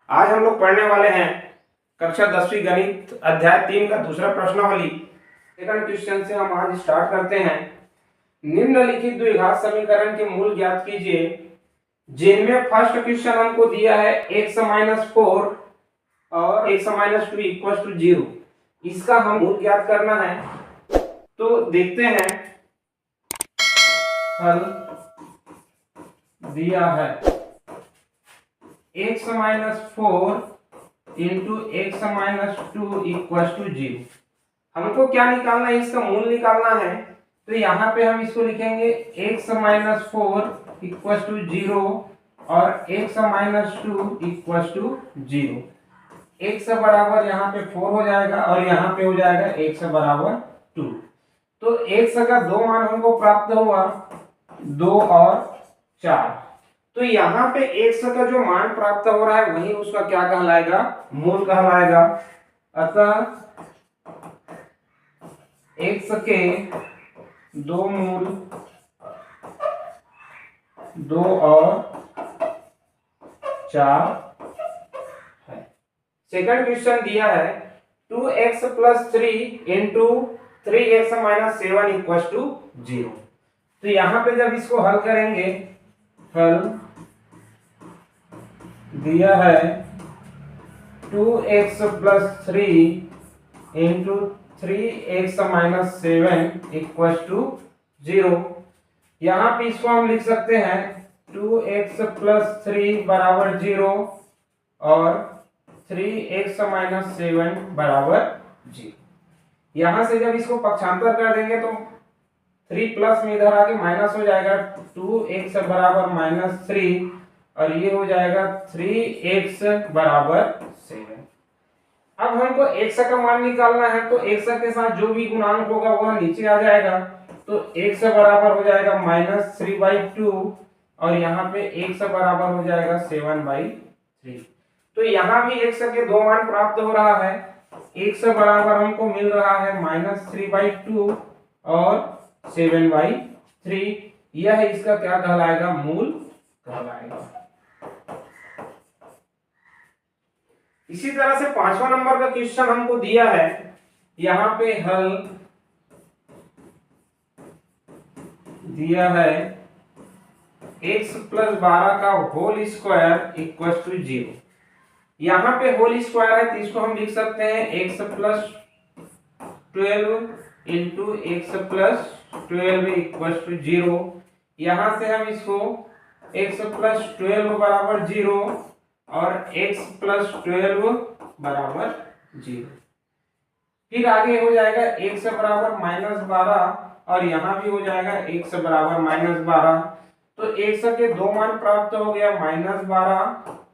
आज हम लोग पढ़ने वाले हैं कक्षा 10वीं गणित अध्याय 3 का दूसरा प्रश्नावली। सेकंड क्वेश्चन से हम आज स्टार्ट करते हैं। निम्नलिखित द्विघात समीकरण के मूल ज्ञात कीजिए, जिनमें फर्स्ट क्वेश्चन हमको दिया है x-4 और x-2 इक्वल टू 0। इसका हम मूल ज्ञात करना है। तो देखते हैं, हल दिया है x-4 into x-2 equal to 0। हमको क्या निकालना है? इसका मूल निकालना है। तो यहाँ पे हम इसको लिखेंगे x-4 इक्वल टू 0 और x-2 इक्वल टू 0। x बराबर यहाँ पे 4 हो जाएगा और यहाँ पे हो जाएगा x बराबर 2। तो x का दो मान हमको प्राप्त हुआ, 2 और 4। तो यहाँ पे x का जो मान प्राप्त हो रहा है वही उसका क्या कहलाएगा? मूल कहलाएगा। अतः x के दो मूल 2 और 4 है। सेकंड क्वेश्चन दिया है 2x + 3 into 3x - 7 equal to 0। तो यहाँ पे जब इसको हल करेंगे, हल दिया है 2x + 3 into 3x - 7 equal to 0। यहाँ पे इसको हम लिख सकते हैं 2x + 3 बराबर 0 और 3x - 7 बराबर 0। यहाँ से जब इसको पक्षांतर कर देंगे तो 3 प्लस में इधर आके माइनस हो जाएगा, 2x बराबर -3 और ये हो जाएगा 3x बराबर 7। अब हमको x का मान निकालना है, तो x के साथ जो भी गुणांक होगा वह नीचे आ जाएगा। तो x बराबर हो जाएगा -3/2 और यहाँ पे x बराबर हो जाएगा 7/3। तो यहाँ भी x के दो मान प्राप्त हो रहा है। x बराबर हमको मिल रहा है -3/2 और 7/3। यह इसका क्या कहलाएगा? मूल कहलाएगा। इसी तरह से 5वां नंबर का क्वेश्चन हमको दिया है। यहाँ पे हल दिया है x + 12 का होल स्क्वायर इक्वल टू 0। यहाँ पे होल स्क्वायर है तो इसको हम लिख सकते हैं x + 12 into x + 12 equal to 0। यहाँ से हम इसको x + 12 बराबर 0 और x + 12 बराबर 0। फिर आगे हो जाएगा x बराबर -12 और यहाँ भी हो जाएगा x बराबर -12। तो x के दो मान प्राप्त हो गया, -12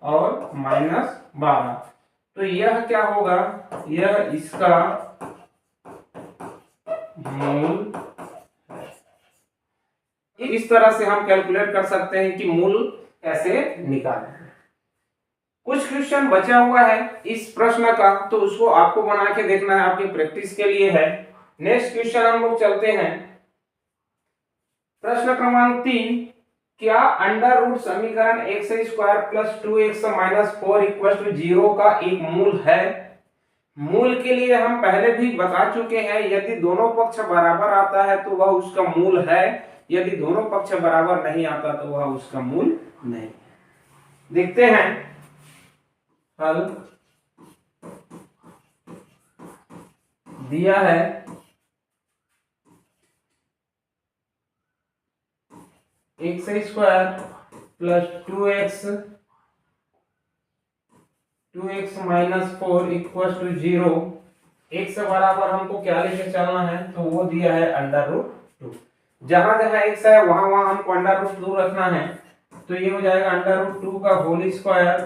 और -12। तो यह क्या होगा? यह इसका मूल है। इस तरह से हम कैलकुलेट कर सकते हैं कि मूल कैसे निकालें। कुछ क्वेश्चन बचा हुआ है इस प्रश्न का, तो उसको आपको बना के देखना है, आपकी प्रैक्टिस के लिए है। नेक्स्ट क्वेश्चन हम लोग चलते हैं। प्रश्न क्रमांक 3, क्या अंडर रूट समीकरण x² + 2x - 4 इक्वल टू 0 का एक मूल है? मूल के लिए हम पहले भी बता चुके हैं, यदि दोनों पक्ष बराबर आता है तो वह उसका मूल है, यदि दोनों पक्ष बराबर नहीं आता तो वह उसका मूल नहीं। देखते हैं हल दिया है x² + 2x - 4 equal to 0। x बराबर हमको क्या लेके चलना है? तो वो दिया है √2। जहां जहां x है वहां वहां हमको √2 रखना है। तो ये हो जाएगा √2 का whole square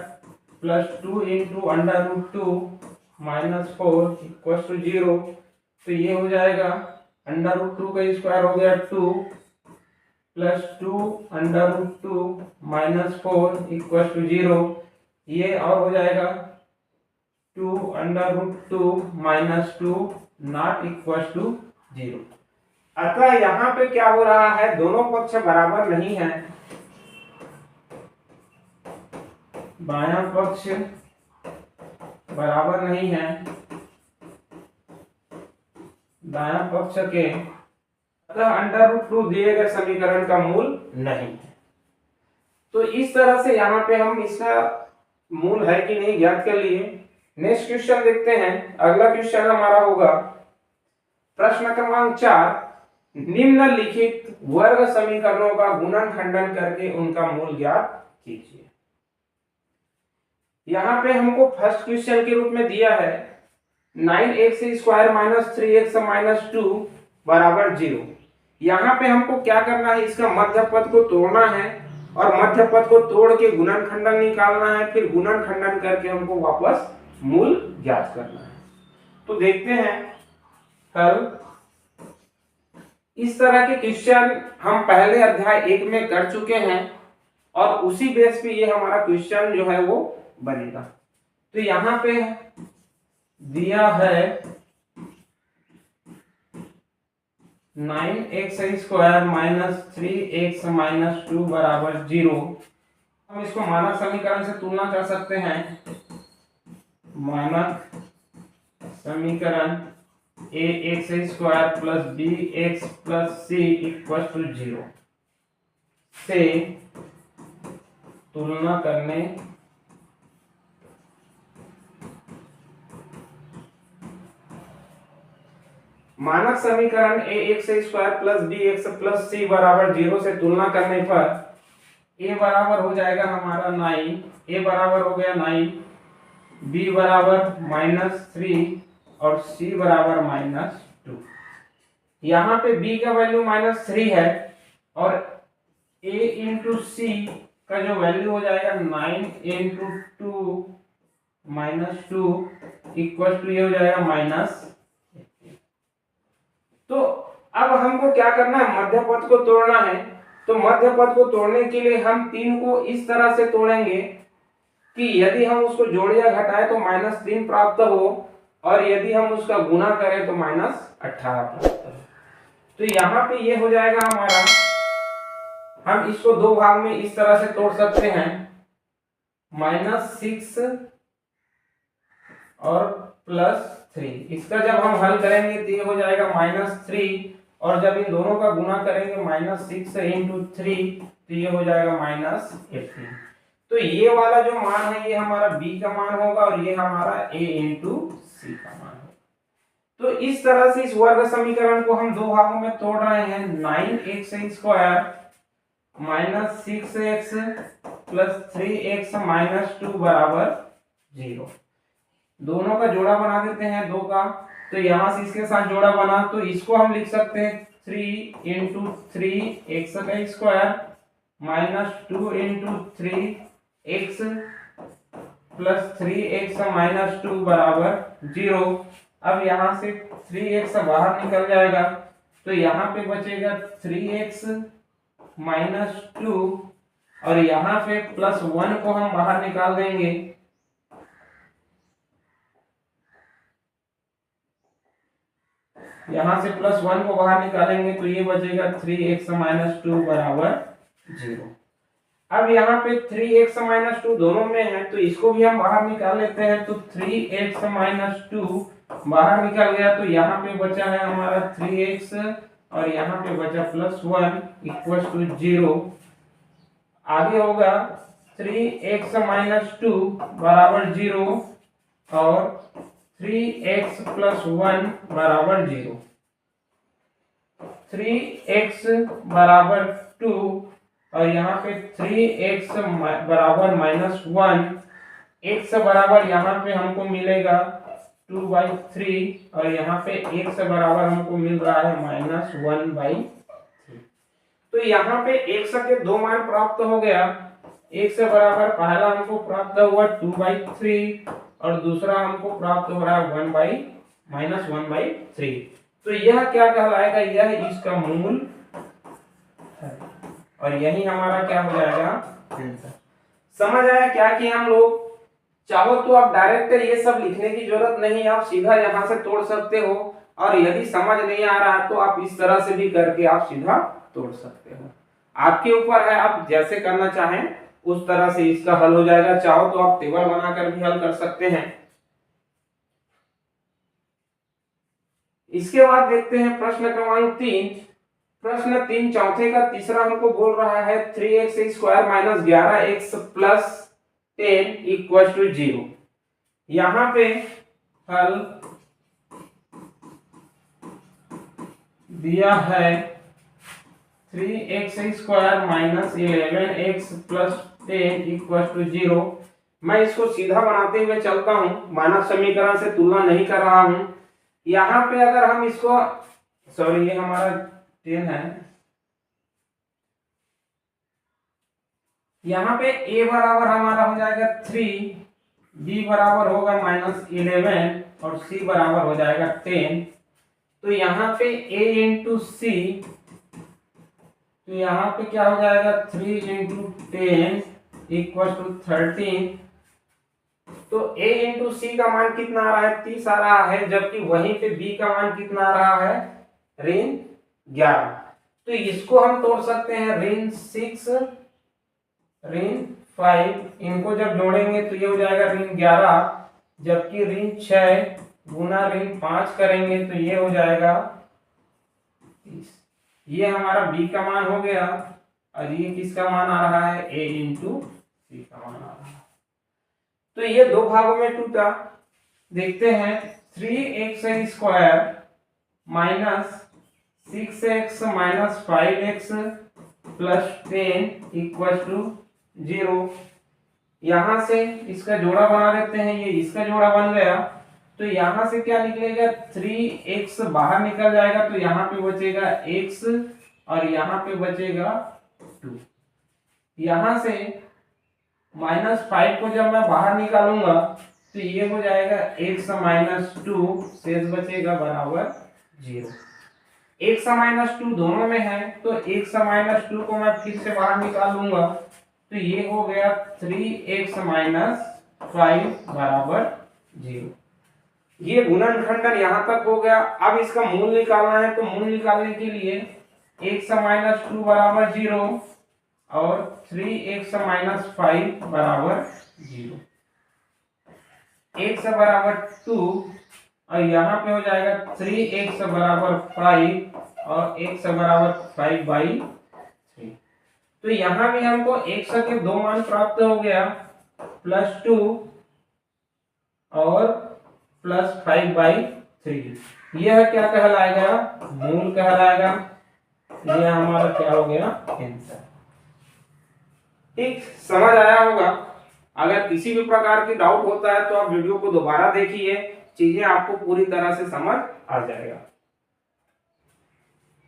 + 2 into √2 - 4 equal to 0। तो ये हो जाएगा √2 का स्क्वायर हो गया 2 + 2 √2 - 4 इक्वल टू 0। ये और हो जाएगा 2 √2 - 2 नॉट इक्वल टू 0। अतः यहाँ पे क्या हो रहा है? दोनों पक्ष बराबर नहीं है। बायां पक्ष बराबर नहीं है दायां पक्ष के, अतः √2 दिए गए समीकरण का मूल नहीं है। तो इस तरह से यहाँ पे हम इसका मूल है कि नहीं ज्ञात कर लिए। नेक्स्ट क्वेश्चन देखते हैं। अगला क्वेश्चन हमारा होगा प्रश्न क्रमांक 4, निम्नलिखित वर्ग समीकरणों का गुणन खंडन करके उनका मूल ज्ञात कीजिए। यहाँ पे हमको फर्स्ट क्वेश्चन के रूप में दिया है 9x² - 3x - 2 बराबर 0। यहाँ पे हमको क्या करना है, इसका मध्य पद को तोड़ना है और मध्य पद को तोड़ के गुणन खंडन निकालना है, फिर गुणन खंडन करके हमको वापस मूल ज्ञात करना है। तो देखते हैं कल इस तरह के क्वेश्चन हम पहले अध्याय 1 में कर चुके हैं और उसी बेस पे ये हमारा क्वेश्चन जो है वो बनेगा। तो यहाँ पे दिया है 9x² - 3x - 2 बराबर 0। हम इसको मानक समीकरण से तुलना कर सकते हैं। मानक समीकरण ax² + bx + c = 0 से तुलना करने मानक समीकरण ax² + bx + c बराबर 0 से तुलना करने पर a बराबर हो जाएगा हमारा 9, a बराबर हो गया 9, b बराबर -3 और c बराबर -2। यहाँ पे b का वैल्यू -3 है और a इंटू c का जो वैल्यू हो जाएगा 9 इंटू 2 -2 इक्वल टू ये हो जाएगा -18। तो अब हमको क्या करना है, मध्य पद को तोड़ना है। तो मध्य पद को तोड़ने के लिए हम 3 को इस तरह से तोड़ेंगे कि यदि हम उसको जोड़ या घटाएं तो -3 प्राप्त हो और यदि हम उसका गुना करें तो -18 प्राप्त हो। तो यहाँ पे ये हो जाएगा हमारा, हम इसको दो भाग में इस तरह से तोड़ सकते हैं, -6 और +3। इसका जब हम हल करेंगे तो ये हो जाएगा -3 और जब इन दोनों का गुना करेंगे -6 इंटू 3 तो ये हो जाएगा -18। तो ये वाला जो मान है ये हमारा b का मान होगा और ये हमारा a इंटू c का मान होगा। तो इस तरह से इस वर्ग समीकरण को हम दो भागों में तोड़ रहे हैं। 9x² - 6x + 3x - 2 बराबर 0। दोनों का जोड़ा बना देते हैं 2 का, तो यहां से इसके साथ जोड़ा बना तो इसको हम लिख सकते हैं 3 into 3x² - 2 into 3x + 3x - 2 बराबर 0। अब यहां से 3x बाहर निकल जाएगा तो यहाँ पे बचेगा 3x - 2 और यहाँ पे +1 को हम बाहर निकाल देंगे। यहाँ से +1 को बाहर निकालेंगे तो ये बचेगा 3x - 2 बराबर 0। अब यहाँ पे 3x - 2 दोनों में है तो इसको भी हम बाहर निकाल लेते हैं। तो 3x - 2 बाहर निकल गया तो यहाँ पे बचा है हमारा 3x और यहाँ पे बचा +1 = 0। आगे होगा 3x - 2 बराबर 0 और 3x + 1 बराबर 0। 3x बराबर 2 और यहाँ पे 3x बराबर -1, x बराबर यहाँ पे हमको मिलेगा 2/3 और यहाँ पे x बराबर हमको मिल रहा है -1/3। तो यहाँ पे x के दो मान प्राप्त हो गया। x बराबर पहला हमको प्राप्त हुआ 2/3 और दूसरा हमको प्राप्त हो रहा है -1/3। तो यह क्या कहलाएगा, यह इसका मूल है और यही हमारा क्या हो जाएगा आंसर। समझ आया क्या कि हम लोग चाहो तो आप डायरेक्ट ये सब लिखने की जरूरत नहीं, आप सीधा यहाँ से तोड़ सकते हो और यदि समझ नहीं आ रहा तो आप इस तरह से भी करके आप सीधा तोड़ सकते हो। आपके ऊपर है, आप जैसे करना चाहें उस तरह से इसका हल हो जाएगा। चाहो तो आप टेबल बनाकर भी हल कर सकते हैं। इसके बाद देखते हैं प्रश्न क्रमांक 3। प्रश्न 3 चौथे का तीसरा हमको बोल रहा है 3x² minus 11x plus 10 equal to 0। यहाँ पे हल दिया है 3x² minus 11x plus 10 equal to 0। मैं इसको सीधा बनाते हुए चलता हूं, मानक समीकरण से तुलना नहीं कर रहा हूं। यहाँ पे अगर हम इसको सॉरी ये हमारा 10 है, यहाँ पे a बराबर हमारा हो जाएगा 3, b बराबर होगा -11 और c बराबर हो जाएगा 10। तो यहाँ पे a इंटू सी, तो यहाँ पे क्या हो जाएगा 3 इंटू 10 इक्वल टू 13। तो a इंटू सी का मान कितना आ रहा है 30 आ रहा है, जबकि वहीं पे b का मान कितना आ रहा है ऋण 11। तो इसको हम तोड़ सकते हैं ऋण 6 ऋण 5, इनको जब जोड़ेंगे तो ये हो जाएगा ऋण 11, जबकि ऋण 6 गुना ऋण 5 करेंगे तो ये हो जाएगा 30। ये हमारा b का मान हो गया और ये किसका मान आ रहा है a इंटू सी का मान आ रहा है। तो ये दो भागों में टूटा। देखते हैं 3x² minus 6x minus 5x plus 10 equal to 0। यहां से इसका जोड़ा बना लेते हैं, ये इसका जोड़ा बन गया। तो यहां से क्या निकलेगा 3x बाहर निकल जाएगा, तो यहाँ पे बचेगा x और यहाँ पे बचेगा 2। यहां से -5 को जब मैं बाहर निकालूंगा तो ये हो जाएगा x माइनस 2, शेष बचेगा बराबर 0। x माइनस 2 दोनों में है, तो x माइनस 2 को मैं फिर से बाहर निकाल लूंगा, तो ये हो गया 3x माइनस 5 बराबर 0। ये गुणनखंडन यहाँ तक हो गया। अब इसका मूल निकालना है, तो मूल निकालने के लिए x माइनस 2 बराबर 0 और 3x माइनस 5 बराबर 0। x बराबर 2 और यहाँ पे हो जाएगा 3x बराबर 5 और x बराबर 5/3। तो यहाँ भी हमको x के दो मान प्राप्त हो गया, +2 और +5/3। यह क्या कहलाएगा मूल कहलाएगा। यह हमारा क्या हो गया आंसर। ठीक, समझ आया होगा। अगर किसी भी प्रकार की डाउट होता है तो आप वीडियो को दोबारा देखिए, चीजें आपको पूरी तरह से समझ आ जाएगा।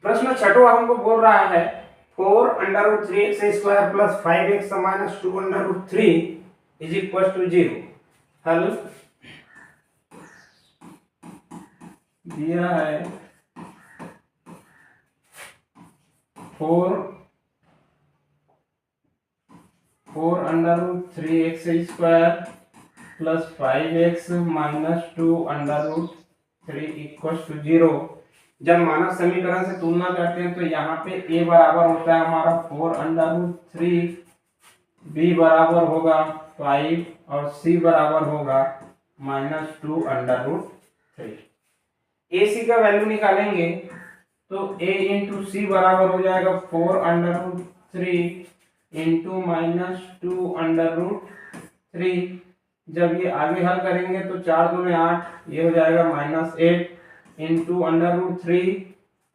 प्रश्न छठवां हमको बोल रहा है 4√3x² plus 5x minus 2√3 is equal to 0। हल दिया है 4√3x² plus 5x minus 2√3 equal to 0। जब मानक समीकरण से तुलना करते हैं तो यहाँ पे a बराबर होता है हमारा 4√3, b बराबर होगा 5 और c बराबर होगा -2√3। ac का वैल्यू निकालेंगे तो a इंटू सी बराबर हो जाएगा 4√3 इंटू -2√3। जब ये आगे हल करेंगे तो 4 दूनी 8, ये हो जाएगा -8 इंटू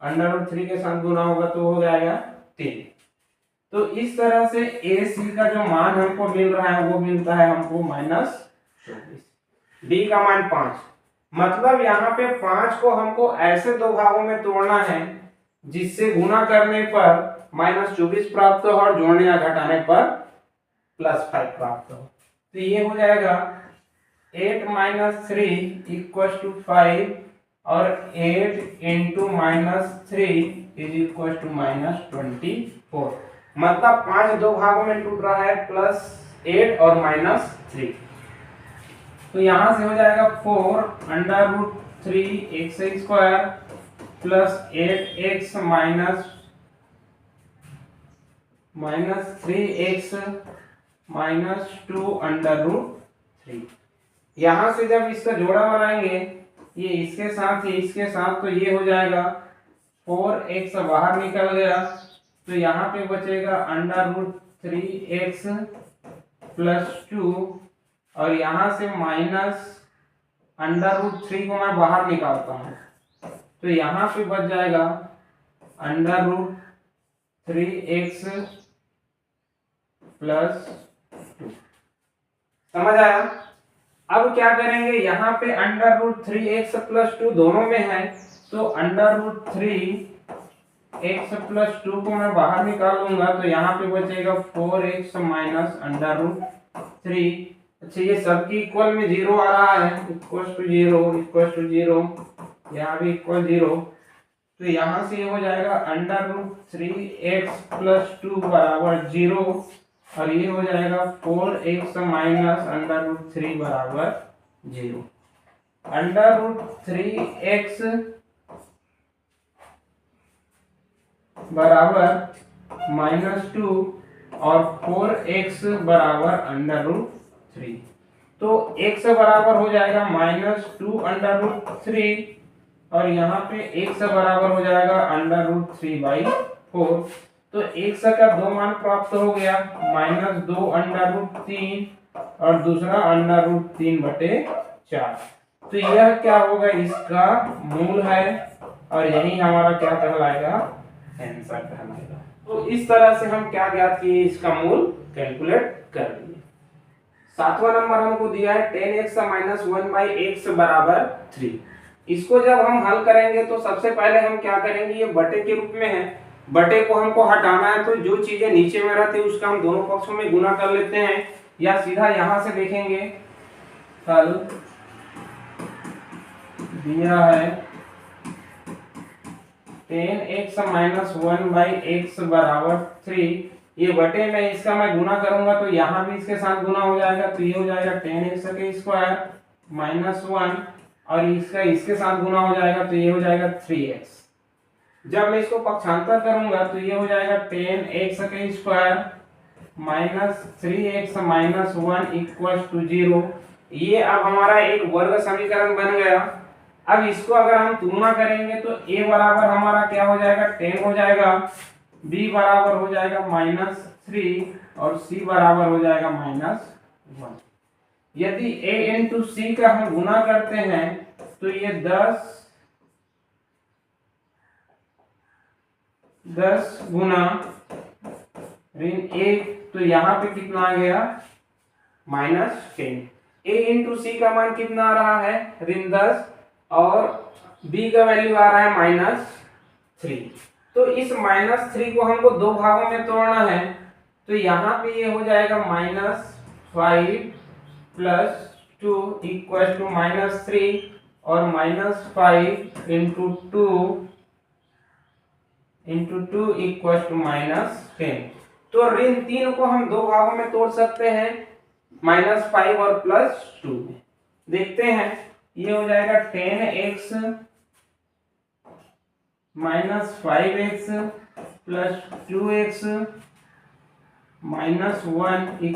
√3 के साथ गुना होगा तो हो जाएगा 3। तो इस तरह से AC का जो मान हमको मिल रहा है वो मिलता है हमको -24। D का मान 5, मतलब यहाँ पे 5 को हमको ऐसे दो भागों में तोड़ना है जिससे गुना करने पर -24 प्राप्त हो और जोड़ने या घटाने पर +5 प्राप्त हो। तो ये हो जाएगा 8 - 3 इक्वल टू 5 और 8 इंटू -3 इज इक्वल टू -24। मतलब 5 दो भागों में टूट रहा है, +8 और -3। तो यहां से हो जाएगा 4√3x² प्लस 8x -3x -2√3। यहां से जब इसका जोड़ा बनाएंगे ये इसके साथ ये इसके साथ, तो ये हो जाएगा 4x बाहर निकल गया, तो यहाँ पे बचेगा √3x + 2, और यहाँ से माइनस √3 को मैं बाहर निकालता हूँ, तो यहाँ पे बच जाएगा √3x + 2। समझ आया? अब क्या करेंगे, यहाँ पे √3x + 2 दोनों में है, तो √3x + 2 को मैं बाहर निकाल लूंगा, तो यहाँ पे बचेगा 4x - √3। अच्छा, ये सबकी इक्वल में 0 आ रहा है, =0 यहाँ भी =0, तो यहाँ से ये हो जाएगा √3x + 2 = 0, और ये हो जाएगा 4x - √3 = 0। √3x बराबर -2 और 4x बराबर √3, तो x बराबर हो जाएगा -2√3, और यहाँ पे x बराबर हो जाएगा √3/4, तो x का 2 मान प्राप्त हो गया, -2√3 और दूसरा √3/4, तो यह क्या होगा, इसका मूल है, और यही हमारा क्या कहलाएगा, आंसर कहलाएगा। तो इस तरह से हम क्या ज्ञात किए, इसका मूल कैलकुलेट कर लिए। 7वां नंबर हमको दिया है 10x - 1/x = 3। इसको जब हम हल करेंगे तो सबसे पहले हम क्या करेंगे, ये बटे के रूप में है, बटे को हमको हटाना है, तो जो चीजें नीचे में रहती है उसका हम दोनों पक्षों में गुना कर लेते हैं, या सीधा यहां से देखेंगे। हल दिया है 10x - 1/x = 3, ये बटे में इसका मैं गुना करूंगा तो यहाँ भी इसके साथ गुना हो जाएगा, तो ये हो जाएगा 10x² -1, और इसका इसके साथ गुना हो जाएगा, तो ये हो जाएगा 3x। जब मैं इसको पक्षांतर करूंगा तो ये हो जाएगा 10x² -3x - 1 = 0। ये अब हमारा एक वर्ग समीकरण बन गया। अब इसको अगर हम तुलना करेंगे तो a बराबर हमारा क्या हो जाएगा, 10 हो जाएगा, b बराबर हो जाएगा -3, और c बराबर हो जाएगा -1। यदि a × c का हम गुना करते हैं तो ये 10 गुना ऋण 1, तो यहाँ पे कितना आ गया, -10। a × c का मान कितना आ रहा है, ऋण 10, और b का वैल्यू आ रहा है -3। तो इस -3 को हमको दो भागों में तोड़ना है, तो यहाँ पे ये हो जाएगा -5 + 2 = -3, और -5 × 2 = -10। तो ऋण 3 को हम दो भागों में तोड़ सकते हैं, -5 और +2 में। देखते हैं, ये हो जाएगा 10x - 5x + 2x - 1 =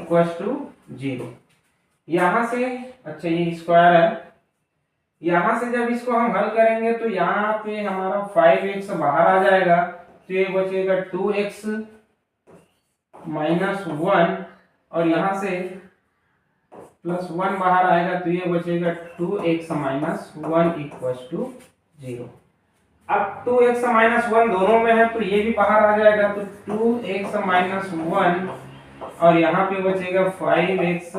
0। यहाँ से, अच्छा ये स्क्वायर है, यहाँ से जब इसको हम हल करेंगे तो यहाँ पे हमारा 5x बाहर आ जाएगा, तो ये बचेगा 2x - 1, और यहाँ से +1 बाहर आएगा, तो ये बचेगा 2x - 1 = 0। अब 2x - 1 दोनों में है, तो ये भी बाहर आ जाएगा, तो 2x - 1, और यहाँ पे बचेगा 5x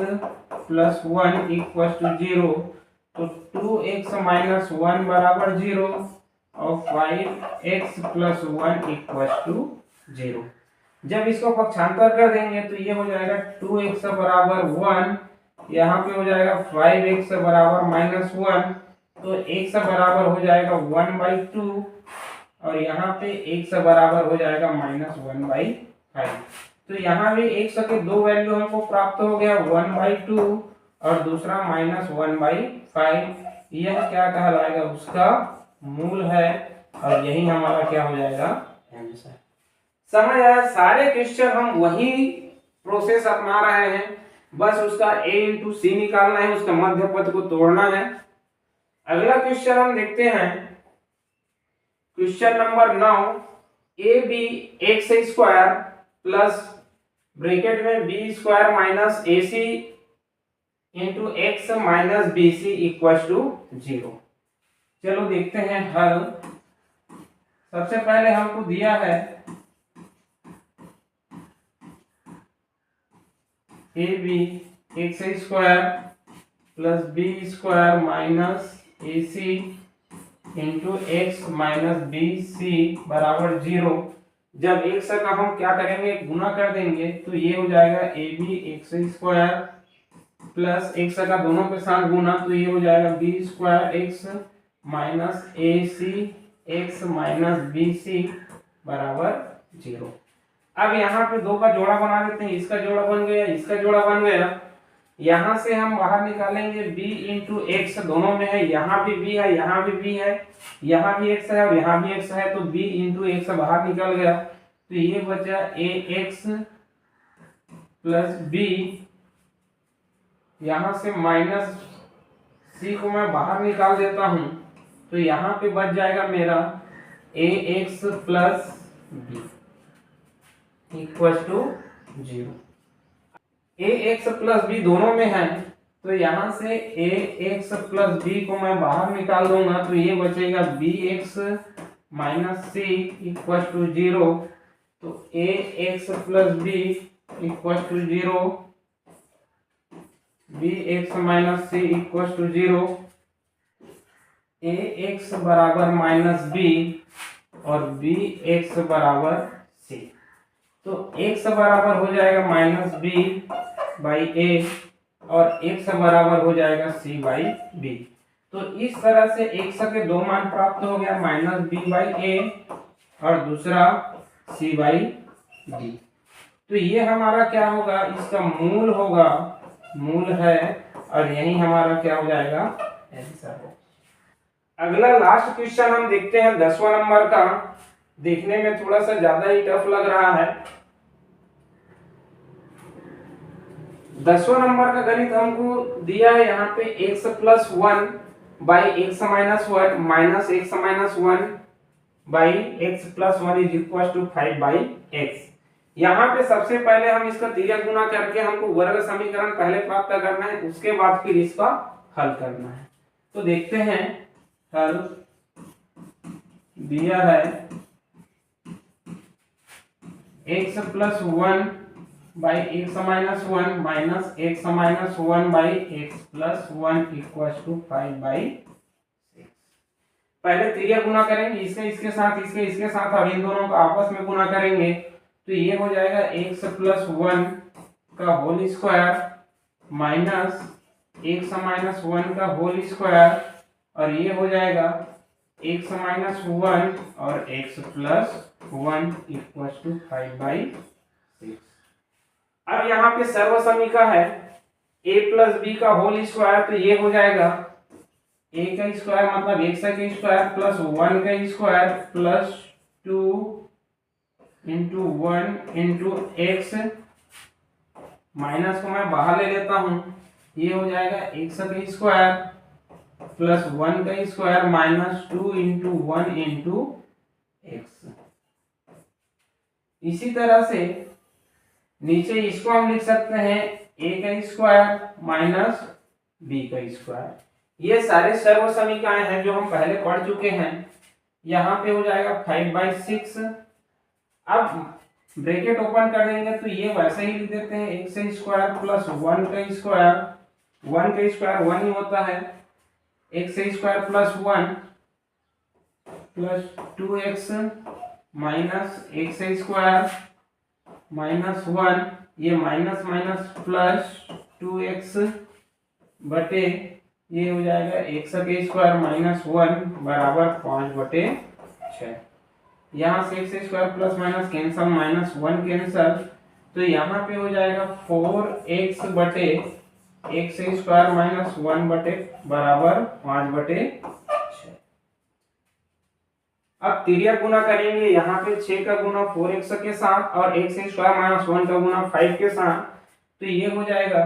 + 1 = 0, तो 2x - 1 = 0, और 5x + 1 = 0। जब इसको पक्षांतर कर देंगे तो ये हो जाएगा 2x = 1, यहाँ पे हो जाएगा 5x = -1, तो x बराबर हो जाएगा 1/2, और यहाँ पे x बराबर हो जाएगा -1/5। तो यहाँ भी x के दो वैल्यू हमको प्राप्त हो गया, 1/2 और दूसरा -1/5। यह क्या कहलाएगा, उसका मूल है, और यही हमारा क्या हो जाएगा, आंसर। समझ आया? सारे क्वेश्चन हम वही प्रोसेस अपना रहे हैं, बस उसका a × c निकालना है, उसका मध्य पद को तोड़ना है। अगला क्वेश्चन हम देखते हैं, question number 9, A B x square plus bracket में B square minus A C into x minus B C equal to 0। चलो देखते हैं हल। सबसे पहले हमको दिया है a B x square plus b square minus A C into x minus B c बराबर 0। जब एक्स का हम क्या करेंगे, गुना कर देंगे, तो ये हो जाएगा a B x square plus x का दोनों के साथ गुना, तो ये हो जाएगा बी स्क्वायर एक्स माइनस ए c x minus B c बराबर 0। अब यहाँ पे दो का जोड़ा बना देते हैं, इसका जोड़ा बन गया, इसका जोड़ा बन गया। यहाँ से हम बाहर निकालेंगे b इंटू एक्स, दोनों में है, यहाँ भी b है, यहाँ भी b है, यहाँ भी x है और यहाँ भी x है, तो b इंटू एक्स बाहर निकल गया, तो ये बचा ए एक्स प्लस बी, यहाँ से माइनस c को मैं बाहर निकाल देता हूँ, तो यहाँ पे बच जाएगा मेरा A X plus B equal to 0। A X plus B दोनों में है, तो यहाँ से ए एक्स प्लस बी को मैं बाहर निकाल दूंगा, तो ये बचेगा B X minus C equal to 0। तो A X plus B equal to 0, B X minus C equal to 0, A X बराबर माइनस बी और बी एक्स बराबर सी। तो x बराबर हो जाएगा माइनस बी बाई ए और x बराबर हो जाएगा c बाई बी। तो इस तरह से x के दो मान प्राप्त हो गया, माइनस बी बाई ए और दूसरा c बाई बी। तो ये हमारा क्या होगा, इसका मूल होगा, मूल है, और यही हमारा क्या हो जाएगा, आंसर। अगला लास्ट क्वेश्चन हम देखते हैं 10वां नंबर का। देखने में थोड़ा सा ज्यादा ही टफ लग रहा है। 10वां नंबर का गणित हमको दिया है यहाँ पे x plus 1 by x minus 1 minus x minus 1 by x plus 1 is equal to 5 by x. यहाँ पे सबसे पहले हम इसका तिर्यक गुना करके हमको वर्ग समीकरण पहले प्राप्त करना है, उसके बाद फिर इसका हल करना है। तो देखते हैं हल। दिया है x plus 1 by x minus 1 minus x minus 1 by x plus 1 equal to 5 by 6। पहले तिर्यक गुना करेंगे, इसके साथ इसके साथ, और इन दोनों को आपस में गुना करेंगे, तो ये हो जाएगा एक्स प्लस 1 का whole square minus x minus 1 का होल स्क्वायर, और ये हो जाएगा एक्स माइनस 1 और x plus 1 equal to 5 by 6। अब यहाँ पे सर्व समीका है a प्लस बी का होल स्क्वायर, तो ये हो जाएगा a का स्क्वायर मतलब x का स्क्वायर प्लस 1 का square plus 2 into 1 into x, minus को मैं बाहर ले लेता हूँ, ये हो जाएगा x का स्क्वायर प्लस 1 का square minus 2 into 1 into x. इसी तरह से नीचे इसको हम लिख सकते हैं a का स्क्वायर माइनस b का स्क्वायर। ये सारे सर्व समीकरण हैं जो हम पहले पढ़ चुके हैं। यहाँ पे हो जाएगा 5 बाई 6। अब ब्रैकेट ओपन कर देंगे तो ये वैसे ही लिख देते हैं एक्स स्क्वायर प्लस 1 का स्क्वायर, 1 का स्क्वायर 1 ही होता है, x square plus 1 plus 2x minus x square minus 1, ये माइनस माइनस प्लस 2x बटे ये हो जाएगा एक्स के स्क्वायर माइनस 1 बराबर 5/6। यहाँ से x square plus minus cancel, minus 1 cancel, तो यहाँ पे हो जाएगा 4x बटे एक्स स्क्वायर माइनस 1 बटे बराबर 5/6। अब तिर्यक गुना करेंगे, यहाँ पे 6 का गुना 4x के साथ और एक्स स्क्वायर माइनस 1 का गुना 5 के साथ, तो ये हो जाएगा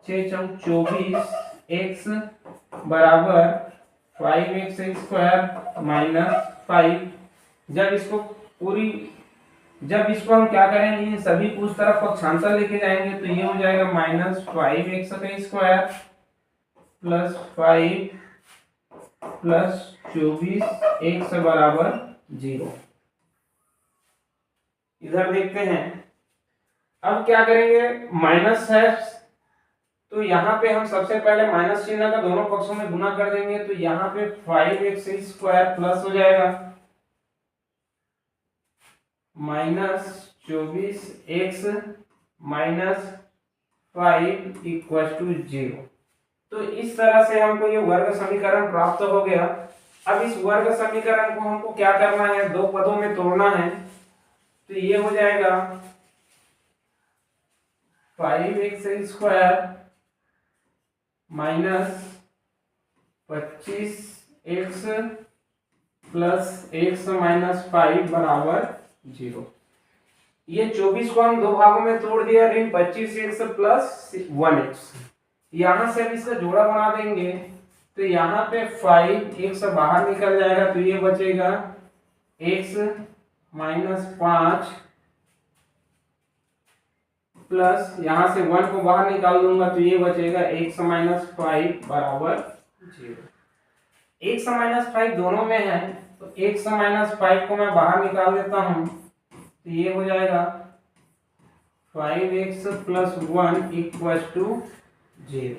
6 × 24 x बराबर 5x² माइनस 5। जब इसको हम क्या करेंगे, सभी को उस तरफ पक्षांतर लेके जाएंगे तो ये हो जाएगा -5x² प्लस 5 प्लस 24 x बराबर 0। इधर देखते हैं, अब क्या करेंगे, माइनस है तो यहाँ पे हम सबसे पहले माइनस चिन्ह का दोनों पक्षों में गुना कर देंगे, तो यहाँ पे 5x² प्लस हो जाएगा -24x माइनस 5 इक्वल टू 0। तो इस तरह से हमको ये वर्ग समीकरण प्राप्त हो गया। अब इस वर्ग समीकरण को हमको क्या करना है, दो पदों में तोड़ना है। तो ये हो जाएगा 5x² minus 25x plus x minus 5 बराबर 0। ये 24 को हम दो भागों में तोड़ दिया, ऋण 25x प्लस 1x। यहां से हम इसका जोड़ा बना देंगे तो यहाँ पे 5x बाहर निकल जाएगा, तो ये बचेगा x माइनस 5 प्लस यहाँ से 1 को बाहर निकाल दूंगा तो ये बचेगा x माइनस 5 बराबर 0। x माइनस 5 दोनों में है तो x माइनस 5 को मैं बाहर निकाल देता हूँ, तो ये हो जाएगा 5x प्लस 1 इक्वल टू 0।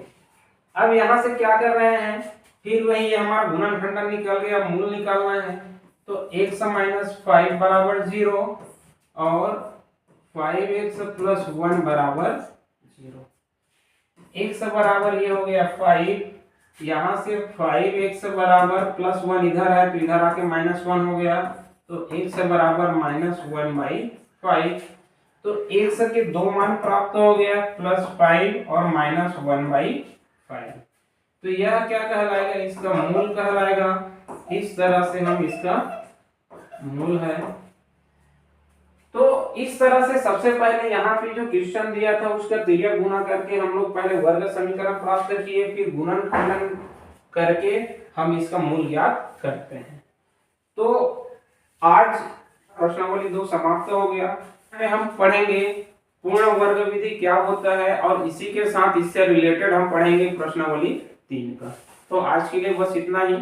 अब यहाँ से क्या कर रहे हैं, फिर वही हमारा गुणनखंडन निकल गया, मूल निकालना है। तो x माइनस 5 बराबर 0 और 5x प्लस 1 बराबर 0। x बराबर ये हो गया 5, यहाँ से 5x बराबर प्लस 1 इधर है तो इधर आके -1 हो गया, तो x बराबर -1/5। तो x के दो मान प्राप्त हो गया, +5 और -1/5। तो यह क्या कहलाएगा, इसका मूल कहलाएगा। इस तरह से हम इसका मूल है। तो इस तरह से सबसे पहले यहाँ पे जो क्वेश्चन दिया था उसका तिर्यक गुना करके हम लोग पहले वर्ग समीकरण प्राप्त किए, फिर गुणनखंडन करके हम इसका मूल ज्ञात करते हैं। तो आज प्रश्नावली 2 समाप्त हो गया। हम पढ़ेंगे पूर्ण वर्ग विधि क्या होता है और इसी के साथ इससे रिलेटेड हम पढ़ेंगे प्रश्नावली 3 का। तो आज के लिए बस इतना ही।